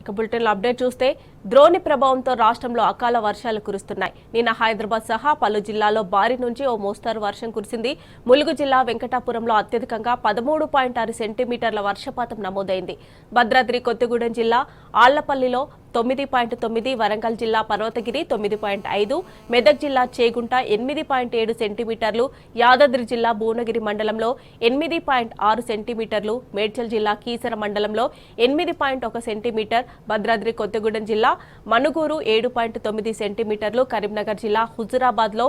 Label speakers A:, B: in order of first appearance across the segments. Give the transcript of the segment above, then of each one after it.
A: ఇక బులెటిన్లో అప్డేట్ చూస్తే ద్రోణి ప్రభావంతో రాష్ట్రంలో అకాల వర్షాలు కురుస్తున్నాయి. నిన్న హైదరాబాద్ సహా పలు జిల్లాల్లో భారీ నుంచి ఓ మోస్తరు వర్షం కురిసింది. ములుగు జిల్లా వెంకటాపురంలో అత్యధికంగా 13.6 సెంటీమీటర్ల వర్షపాతం నమోదైంది. భద్రాద్రి కొత్తగూడెం జిల్లా ఆళ్లపల్లిలో 9.9, వరంగల్ జిల్లా పర్వతగిరి 9.5, మెదక్ జిల్లా చేగుంట 8.7 సెంటీమీటర్లు, యాదాద్రి జిల్లా భువనగిరి మండలంలో 8.6 సెంటీమీటర్లు, మేడ్చల్ జిల్లా కీసర మండలంలో 8.1 సెంటీమీటర్, భద్రాద్రి కొత్తగూడెం జిల్లా మనుగూరు 7.9 సెంటీమీటర్లు, కరీంనగర్ జిల్లా హుజురాబాద్లో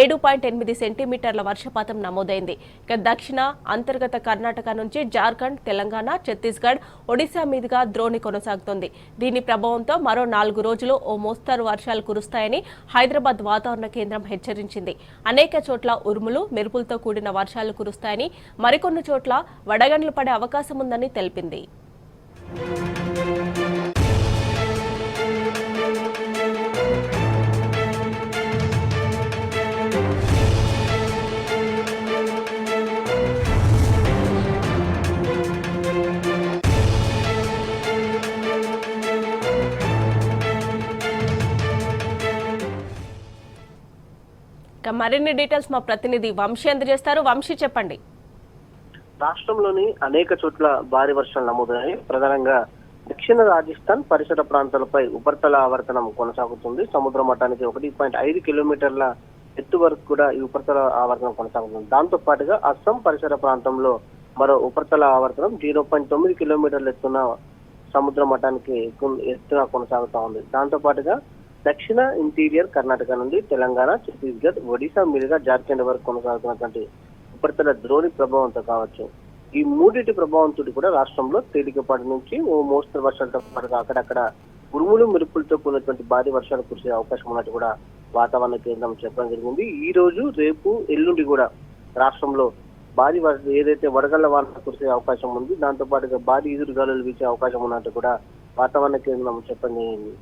A: 7.8 సెంటీమీటర్ల వర్షపాతం నమోదైంది. ఇక దక్షిణ అంతర్గత కర్ణాటక నుంచి జార్ఖండ్, తెలంగాణ, ఛత్తీస్గఢ్, ఒడిశా మీదుగా ద్రోణి కొనసాగుతోంది. దీని ప్రభావంతో మరో 4 రోజులు ఓ మోస్తరు వర్షాలు కురుస్తాయని హైదరాబాద్ వాతావరణ కేంద్రం హెచ్చరించింది. అనేక చోట్ల ఉరుములు, మెరుపులతో కూడిన వర్షాలు కురుస్తాయని, మరికొన్ని చోట్ల వడగండ్లు పడే అవకాశం ఉందని తెలిపింది. మరిన్ని డీటెయిల్స్ మా ప్రతినిధి వంశీ అందజేస్తారు. వంశీ, చెప్పండి.
B: రాష్ట్రంలోని అనేక చోట్ల భారీ వర్షాలు నమోదయ్యాయి. ప్రధానంగా దక్షిణ రాజస్థాన్ పరిసర ప్రాంతాలపై ఉపరితల ఆవర్తనం కొనసాగుతుంది. సముద్ర మట్టానికి 1.5 కిలోమీటర్ల ఎత్తు వరకు కూడా ఈ ఉపరితల ఆవర్తనం కొనసాగుతుంది. దాంతో పాటుగా అస్సాం పరిసర ప్రాంతంలో మరో ఉపరితల ఆవర్తనం 0.9 కిలోమీటర్ల ఎత్తున సముద్ర మట్టానికి ఎత్తున కొనసాగుతా ఉంది. దాంతో పాటుగా దక్షిణ ఇంటీరియర్ కర్ణాటక నుండి తెలంగాణ, ఛత్తీస్గఢ్, ఒడిశా మీదుగా జార్ఖండ్ వరకు కొనసాగుతున్నటువంటి ఉపరితల ద్రోణి ప్రభావంతో కావచ్చు. ఈ మూడింటి ప్రభావంతో కూడా రాష్ట్రంలో తేలికపాటి నుంచి ఓ మోస్తరు వర్షాలతో పాటుగా అక్కడక్కడ ఉరుములు మెరుపులతో కూడినటువంటి భారీ వర్షాలు కురిసే అవకాశం ఉన్నట్టు కూడా వాతావరణ కేంద్రం చెప్పడం జరిగింది. ఈ రోజు, రేపు, ఎల్లుండి కూడా రాష్ట్రంలో భారీ ఏదైతే వడగళ్ల వాన కురిసే అవకాశం ఉంది, దాంతో పాటుగా భారీ ఈదురుగాలులు వీచే అవకాశం ఉన్నట్టు కూడా వాతావరణ కేంద్రం చెప్పడం జరిగింది.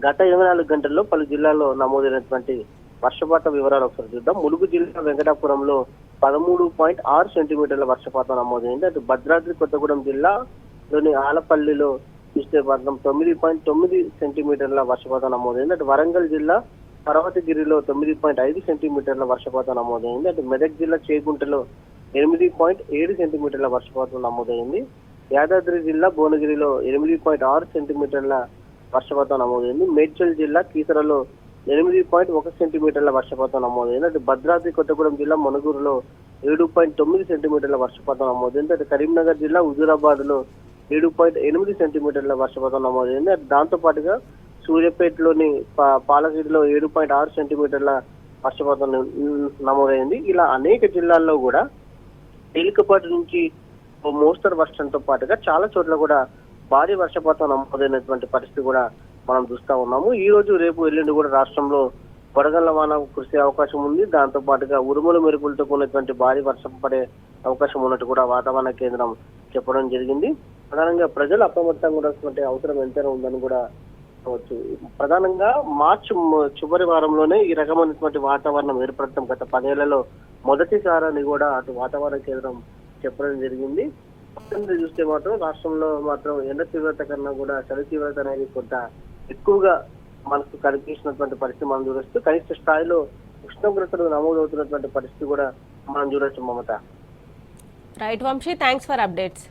B: గత 24 గంటల్లో పలు జిల్లాల్లో నమోదైనటువంటి వర్షపాత వివరాలు ఒకసారి చూద్దాం. ములుగు జిల్లా వెంకటాపురంలో 13.6 సెంటీమీటర్ల వర్షపాతం నమోదైంది. అటు భద్రాద్రి కొత్తగూడెం జిల్లాలోని ఆలపల్లిలో చూస్తే మాత్రం 9.9 సెంటీమీటర్ల వర్షపాతం నమోదైంది. అటు వరంగల్ జిల్లా పర్వతగిరిలో 9.5 సెంటీమీటర్ల వర్షపాతం నమోదైంది. అటు మెదక్ జిల్లా చేగుంటలో 8.7 సెంటీమీటర్ల వర్షపాతం నమోదైంది. యాదాద్రి జిల్లా భువనగిరిలో 8.6 సెంటీమీటర్ల వర్షపాతం నమోదైంది. మేడ్చల్ జిల్లా కీసరలో 8.1 సెంటీమీటర్ల వర్షపాతం నమోదైంది. అటు భద్రాద్రి కొత్తగూడెం జిల్లా మనుగూరులో 7.9 సెంటీమీటర్ల వర్షపాతం నమోదైంది. అటు కరీంనగర్ జిల్లా హుజురాబాద్ లో 7.8 సెంటీమీటర్ల వర్షపాతం నమోదైంది. అటు దాంతో పాటుగా సూర్యాపేటలోని పాలగిరిలో 7.6 సెంటీమీటర్ల వర్షపాతం నమోదైంది. ఇలా అనేక జిల్లాల్లో కూడా తేలికపాటి నుంచి మోస్తరు వర్షంతో పాటుగా చాలా చోట్ల కూడా భారీ వర్షపాతం నమోదైనటువంటి పరిస్థితి కూడా మనం చూస్తా ఉన్నాము. ఈ రోజు, రేపు, ఎల్లుండి కూడా రాష్ట్రంలో వడగళ్ల వాన కురిసే అవకాశం ఉంది. దాంతో పాటుగా ఉరుములు మెరుపులతో కూడినటువంటి భారీ వర్షం పడే అవకాశం ఉన్నట్టు కూడా వాతావరణ కేంద్రం చెప్పడం జరిగింది. ప్రధానంగా ప్రజలు అప్రమత్తంగా ఉండాల్సినటువంటి అవసరం ఎంతైనా ఉందని కూడా చెప్పవచ్చు. ప్రధానంగా మార్చి చివరి వారంలోనే ఈ రకమైనటువంటి వాతావరణం ఏర్పడటం గత 10 ఏళ్లలో మొదటిసారని కూడా అటు వాతావరణ కేంద్రం చెప్పడం జరిగింది. చూస్తే మాత్రం రాష్ట్రంలో మాత్రం ఎండ తీవ్రత కన్నా కూడా చలి తీవ్రత అనేది కొంత ఎక్కువగా మనకు కనిపిస్తున్నటువంటి పరిస్థితి మనం చూడొచ్చు. కనిష్ట స్థాయిలో ఉష్ణోగ్రతలు నమోదవుతున్నటువంటి పరిస్థితి కూడా మనం చూడొచ్చు. Mamata.
A: Right Vamshi, thanks for updates.